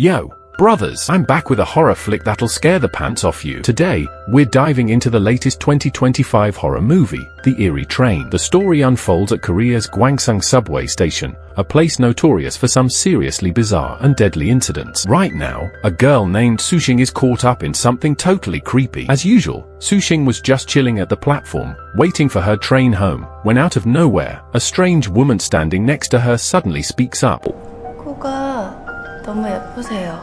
Yo, brothers, I'm back with a horror flick that'll scare the pants off you. Today, we're diving into the latest 2025 horror movie, The Eerie Train. The story unfolds at Korea's Gwangsung Subway Station, a place notorious for some seriously bizarre and deadly incidents. Right now, a girl named Sushing is caught up in something totally creepy. As usual, Sushing was just chilling at the platform, waiting for her train home, when out of nowhere, a strange woman standing next to her suddenly speaks up. 코가 너무 예쁘세요.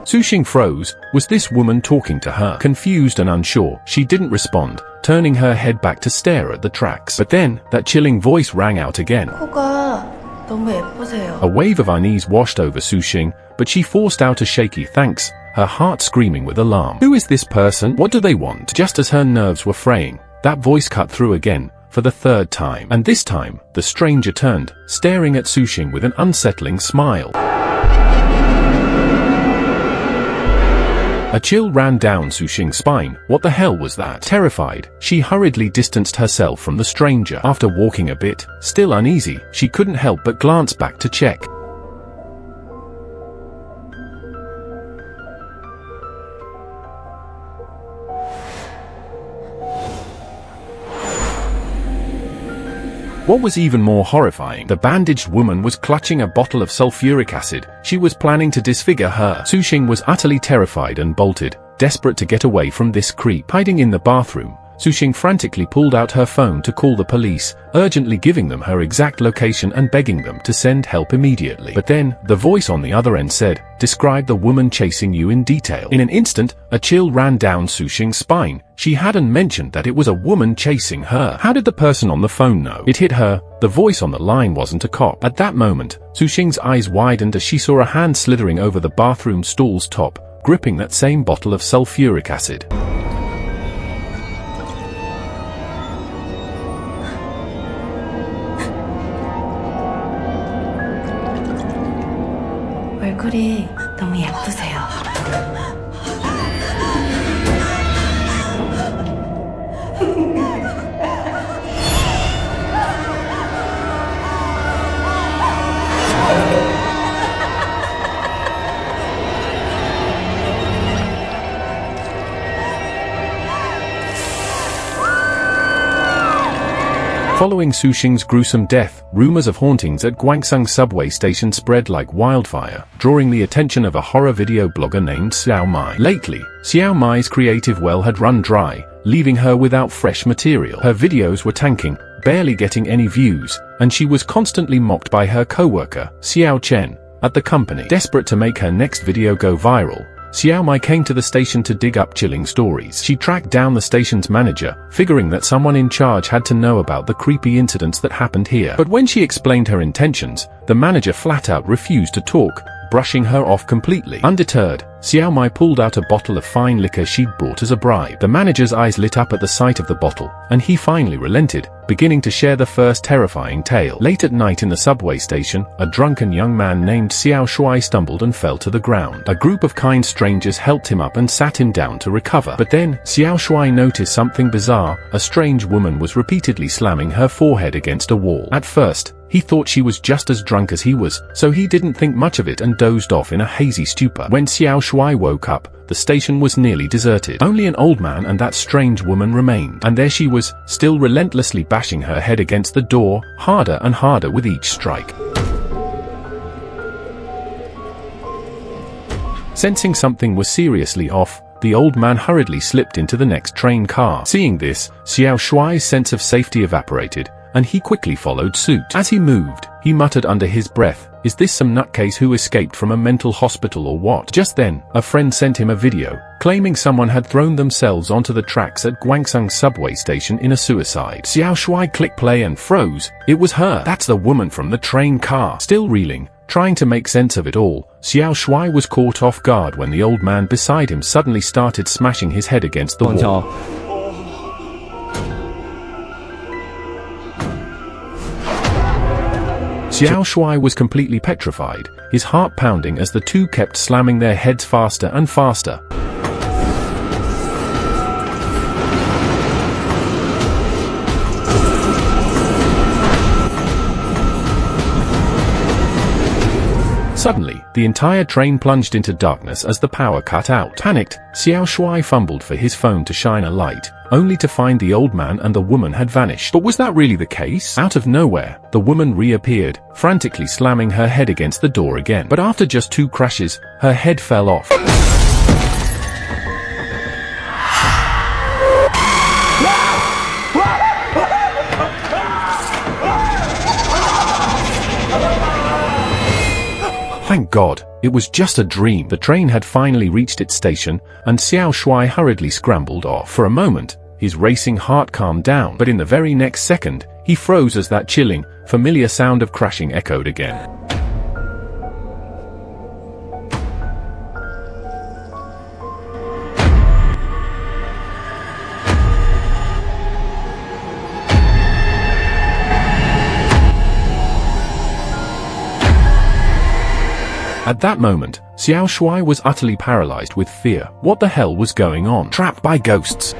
Sushing froze. Was this woman talking to her? Confused and unsure, she didn't respond, turning her head back to stare at the tracks. But then, that chilling voice rang out again. 코가 너무 예쁘세요. A wave of unease washed over Sushing, but she forced out a shaky thanks, her heart screaming with alarm. Who is this person? What do they want? Just as her nerves were fraying, that voice cut through again, for the third time. And this time, the stranger turned, staring at Sushing with an unsettling smile. A chill ran down Sushing's spine. What the hell was that? Terrified, she hurriedly distanced herself from the stranger. After walking a bit, still uneasy, she couldn't help but glance back to check. What was even more horrifying, the bandaged woman was clutching a bottle of sulfuric acid. She was planning to disfigure her. Sushing was utterly terrified and bolted, desperate to get away from this creep. Hiding in the bathroom, Sushing frantically pulled out her phone to call the police, urgently giving them her exact location and begging them to send help immediately. But then, the voice on the other end said, "Describe the woman chasing you in detail." In an instant, a chill ran down Sushing's spine. She hadn't mentioned that it was a woman chasing her. How did the person on the phone know? It hit her. The voice on the line wasn't a cop. At that moment, Sushing's eyes widened as she saw a hand slithering over the bathroom stool's top, gripping that same bottle of sulfuric acid. 얼굴이 너무 예쁘세요. Following Sushing's gruesome death, rumors of hauntings at Gwangsung Subway Station spread like wildfire, drawing the attention of a horror video blogger named Xiao Mei. Lately, Xiao Mei's creative well had run dry, leaving her without fresh material. Her videos were tanking, barely getting any views, and she was constantly mocked by her co-worker, Xiao Chen, at the company. Desperate to make her next video go viral, Xiao Mei came to the station to dig up chilling stories. She tracked down the station's manager, figuring that someone in charge had to know about the creepy incidents that happened here. But when she explained her intentions, the manager flat out refused to talk, brushing her off completely. Undeterred, Xiao Mei pulled out a bottle of fine liquor she'd brought as a bribe. The manager's eyes lit up at the sight of the bottle, and he finally relented, beginning to share the first terrifying tale. Late at night in the subway station, a drunken young man named Xiao Shuai stumbled and fell to the ground. A group of kind strangers helped him up and sat him down to recover. But then, Xiao Shuai noticed something bizarre. A strange woman was repeatedly slamming her forehead against a wall. At first, he thought she was just as drunk as he was, so he didn't think much of it and dozed off in a hazy stupor. When Xiao Shuai woke up, the station was nearly deserted. Only an old man and that strange woman remained. And there she was, still relentlessly bashing her head against the door, harder and harder with each strike. Sensing something was seriously off, the old man hurriedly slipped into the next train car. Seeing this, Xiao Shuai's sense of safety evaporated, and he quickly followed suit. As he moved, he muttered under his breath, "Is this some nutcase who escaped from a mental hospital or what?" Just then, a friend sent him a video, claiming someone had thrown themselves onto the tracks at Gwangsung Subway Station in a suicide. Xiao Shuai clicked play and froze. It was her. That's the woman from the train car. Still reeling, trying to make sense of it all, Xiao Shuai was caught off guard when the old man beside him suddenly started smashing his head against the wall. Xiao Shuai was completely petrified, his heart pounding as the two kept slamming their heads faster and faster. Suddenly, the entire train plunged into darkness as the power cut out. Panicked, Xiao Shui fumbled for his phone to shine a light, only to find the old man and the woman had vanished. But was that really the case? Out of nowhere, the woman reappeared, frantically slamming her head against the door again. But after just 2 crashes, her head fell off. Thank God, it was just a dream. The train had finally reached its station, and Xiao Shui hurriedly scrambled off. For a moment, his racing heart calmed down, but in the very next second, he froze as that chilling, familiar sound of crashing echoed again. At that moment, Xiao Shui was utterly paralyzed with fear. What the hell was going on? Trapped by ghosts.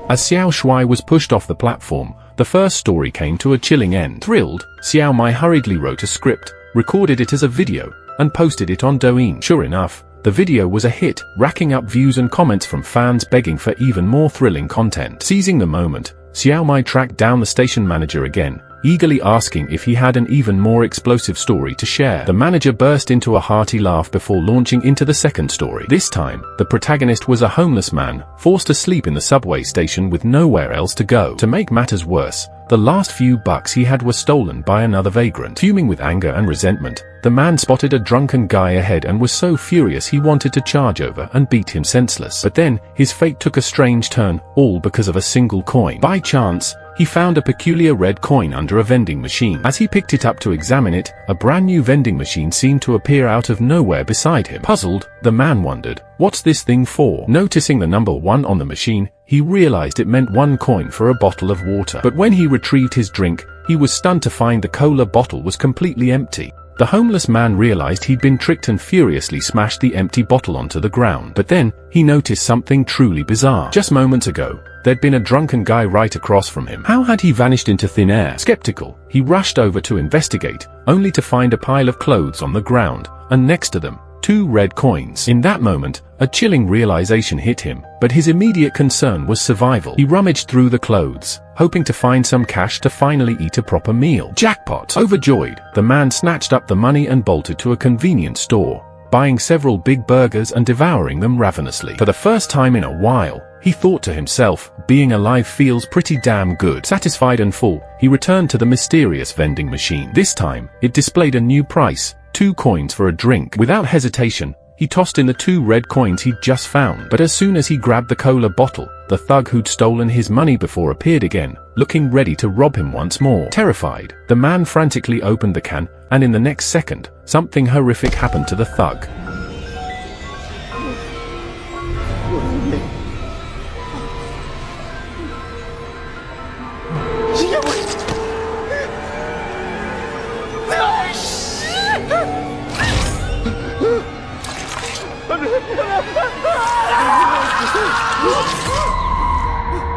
As Xiao Shui was pushed off the platform, the first story came to a chilling end. Thrilled, Xiao Mei hurriedly wrote a script, recorded it as a video, and posted it on Douyin. Sure enough, the video was a hit, racking up views and comments from fans begging for even more thrilling content. Seizing the moment, Xiao Mei tracked down the station manager again, eagerly asking if he had an even more explosive story to share. The manager burst into a hearty laugh before launching into the second story. This time, the protagonist was a homeless man, forced to sleep in the subway station with nowhere else to go. To make matters worse, the last few bucks he had were stolen by another vagrant. Fuming with anger and resentment, the man spotted a drunken guy ahead and was so furious he wanted to charge over and beat him senseless. But then, his fate took a strange turn, all because of a single coin. By chance, he found a peculiar red coin under a vending machine. As he picked it up to examine it, a brand new vending machine seemed to appear out of nowhere beside him. Puzzled, the man wondered, "What's this thing for?" Noticing the number 1 on the machine, he realized it meant 1 coin for a bottle of water. But when he retrieved his drink, he was stunned to find the cola bottle was completely empty. The homeless man realized he'd been tricked and furiously smashed the empty bottle onto the ground. But then, he noticed something truly bizarre. Just moments ago, there'd been a drunken guy right across from him. How had he vanished into thin air? Skeptical, he rushed over to investigate, only to find a pile of clothes on the ground, and next to them, 2 red coins. In that moment, a chilling realization hit him, but his immediate concern was survival. He rummaged through the clothes, hoping to find some cash to finally eat a proper meal. Jackpot! Overjoyed, the man snatched up the money and bolted to a convenience store, buying several big burgers and devouring them ravenously. For the first time in a while, he thought to himself, being alive feels pretty damn good. Satisfied and full, he returned to the mysterious vending machine. This time, it displayed a new price, 2 coins for a drink. Without hesitation, he tossed in the 2 red coins he'd just found. But as soon as he grabbed the cola bottle, the thug who'd stolen his money before appeared again, looking ready to rob him once more. Terrified, the man frantically opened the can, and in the next second, something horrific happened to the thug.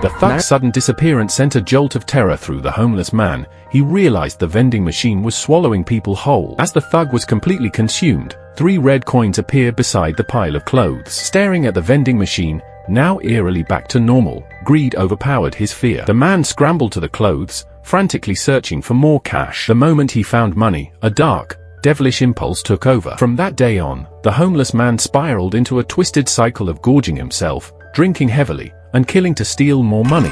The thug's sudden disappearance sent a jolt of terror through the homeless man. He realized the vending machine was swallowing people whole. As the thug was completely consumed, 3 red coins appeared beside the pile of clothes. Staring at the vending machine, now eerily back to normal, greed overpowered his fear. The man scrambled to the clothes, frantically searching for more cash. The moment he found money, a dark, devilish impulse took over. From that day on, the homeless man spiraled into a twisted cycle of gorging himself, drinking heavily, and killing to steal more money.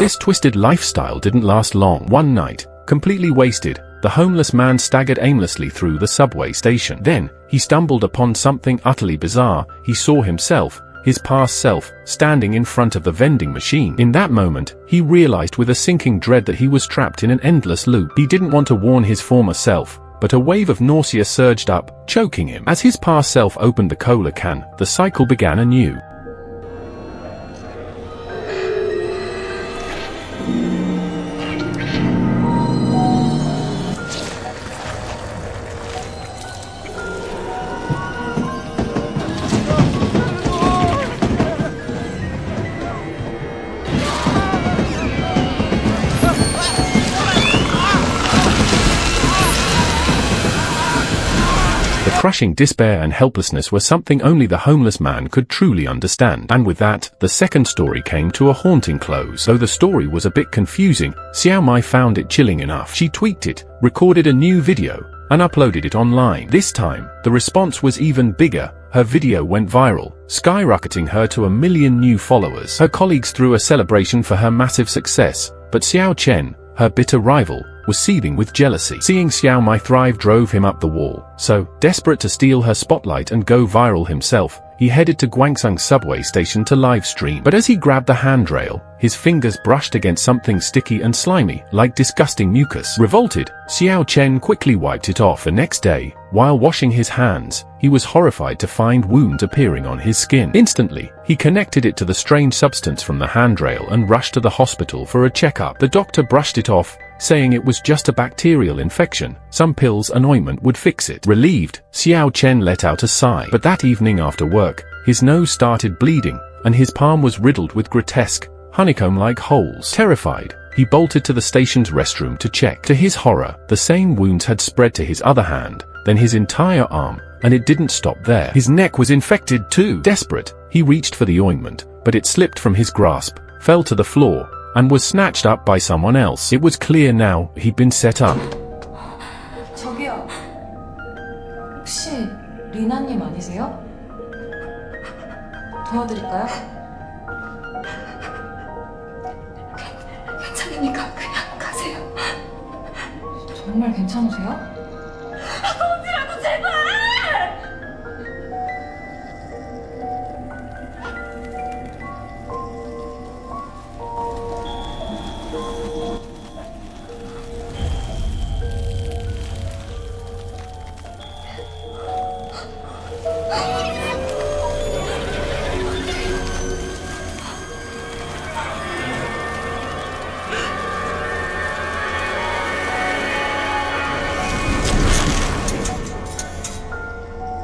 this twisted lifestyle didn't last long. One night, completely wasted, the homeless man staggered aimlessly through the subway station. Then, he stumbled upon something utterly bizarre. He saw himself, his past self, standing in front of the vending machine. In that moment, he realized with a sinking dread that he was trapped in an endless loop. He didn't want to warn his former self, but a wave of nausea surged up, choking him. As his past self opened the cola can, the cycle began anew. Crushing despair and helplessness were something only the homeless man could truly understand. And with that, the second story came to a haunting close. Though the story was a bit confusing, Xiao Mei found it chilling enough. She tweaked it, recorded a new video, and uploaded it online. This time, the response was even bigger. Her video went viral, skyrocketing her to 1 million new followers. Her colleagues threw a celebration for her massive success, but Xiao Chen, her bitter rival, was seething with jealousy. Seeing Xiao Mei thrive drove him up the wall, so, desperate to steal her spotlight and go viral himself, he headed to Gwangsung Subway Station to live stream. But as he grabbed the handrail, his fingers brushed against something sticky and slimy, like disgusting mucus. Revolted, Xiao Chen quickly wiped it off. The next day, while washing his hands, he was horrified to find wounds appearing on his skin. Instantly, he connected it to the strange substance from the handrail and rushed to the hospital for a checkup. The doctor brushed it off, saying it was just a bacterial infection. Some pills and ointment would fix it. Relieved, Xiao Chen let out a sigh. But that evening after work, his nose started bleeding, and his palm was riddled with grotesque, honeycomb-like holes. Terrified, he bolted to the station's restroom to check. To his horror, the same wounds had spread to his other hand, then his entire arm, and it didn't stop there. His neck was infected too. Desperate, he reached for the ointment, but it slipped from his grasp, fell to the floor, and was snatched up by someone else. It was clear now he'd been set up. 저기요. 혹시 리나님 아니세요? 도와드릴까요? 괜찮으니까 그냥 가세요. 정말 괜찮으세요? 어디라도 제발!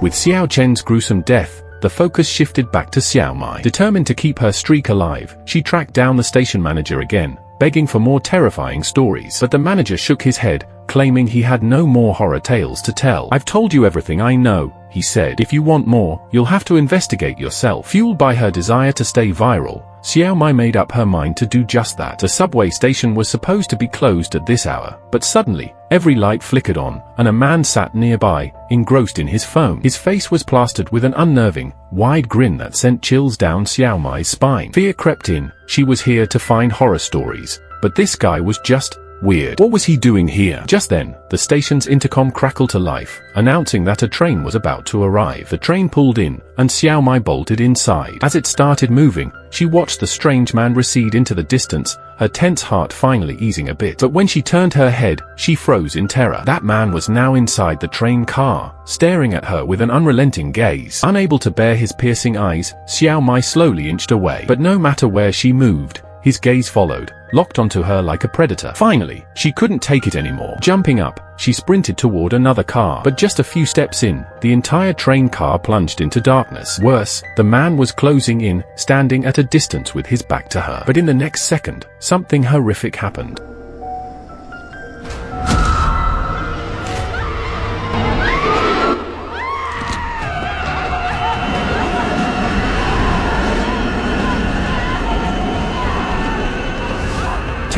With Xiao Chen's gruesome death, the focus shifted back to Xiao Mei. Determined to keep her streak alive, she tracked down the station manager again, begging for more terrifying stories. But the manager shook his head, claiming he had no more horror tales to tell. "I've told you everything I know," he said. "If you want more, you'll have to investigate yourself." Fueled by her desire to stay viral, Xiao Mei made up her mind to do just that. The subway station was supposed to be closed at this hour, but suddenly, every light flickered on, and a man sat nearby, engrossed in his phone. His face was plastered with an unnerving, wide grin that sent chills down Xiao Mei's spine. Fear crept in. She was here to find horror stories, but this guy was just weird. What was he doing here? Just then, the station's intercom crackled to life, announcing that a train was about to arrive. The train pulled in, and Xiao Mei bolted inside. As it started moving, she watched the strange man recede into the distance, her tense heart finally easing a bit. But when she turned her head, she froze in terror. That man was now inside the train car, staring at her with an unrelenting gaze. Unable to bear his piercing eyes, Xiao Mei slowly inched away. But no matter where she moved, his gaze followed, locked onto her like a predator. Finally, she couldn't take it anymore. Jumping up, she sprinted toward another car. But just a few steps in, the entire train car plunged into darkness. Worse, the man was closing in, standing at a distance with his back to her. But in the next second, something horrific happened.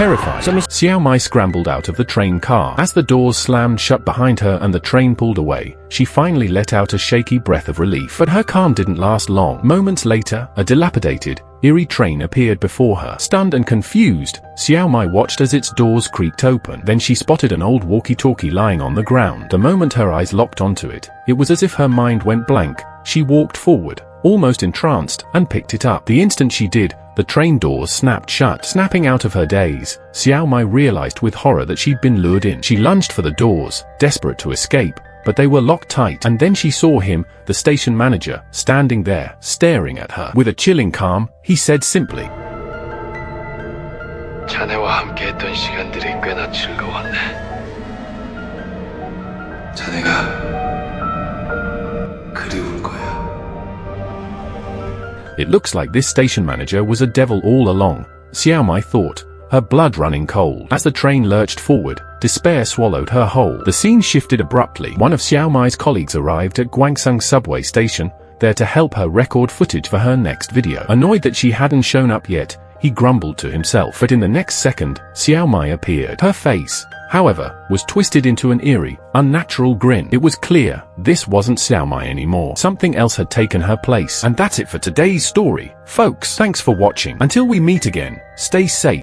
Terrified, Xiao Mei scrambled out of the train car. As the doors slammed shut behind her and the train pulled away, she finally let out a shaky breath of relief. But her calm didn't last long. Moments later, a dilapidated, eerie train appeared before her. Stunned and confused, Xiao Mei watched as its doors creaked open. Then she spotted an old walkie-talkie lying on the ground. The moment her eyes locked onto it, it was as if her mind went blank. She walked forward, almost entranced, and picked it up. The instant she did, the train doors snapped shut. Snapping out of her daze, Xiao Mei realized with horror that she'd been lured in. She lunged for the doors, desperate to escape, but they were locked tight. And then she saw him, the station manager, standing there, staring at her. With a chilling calm, he said simply, 자네와 함께했던 시간들이 꽤나 즐거웠네. 자네가 그리울 거야. It looks like this station manager was a devil all along, Xiao Mei thought, her blood running cold. As the train lurched forward, despair swallowed her whole. The scene shifted abruptly. One of Xiao Mei's colleagues arrived at Gwangsung Subway Station, there to help her record footage for her next video. Annoyed that she hadn't shown up yet, he grumbled to himself. But in the next second, Xiao Mei appeared. Her face, however, was twisted into an eerie, unnatural grin. It was clear, this wasn't Xiao Mei anymore. Something else had taken her place. And that's it for today's story, folks. Thanks for watching. Until we meet again, stay safe.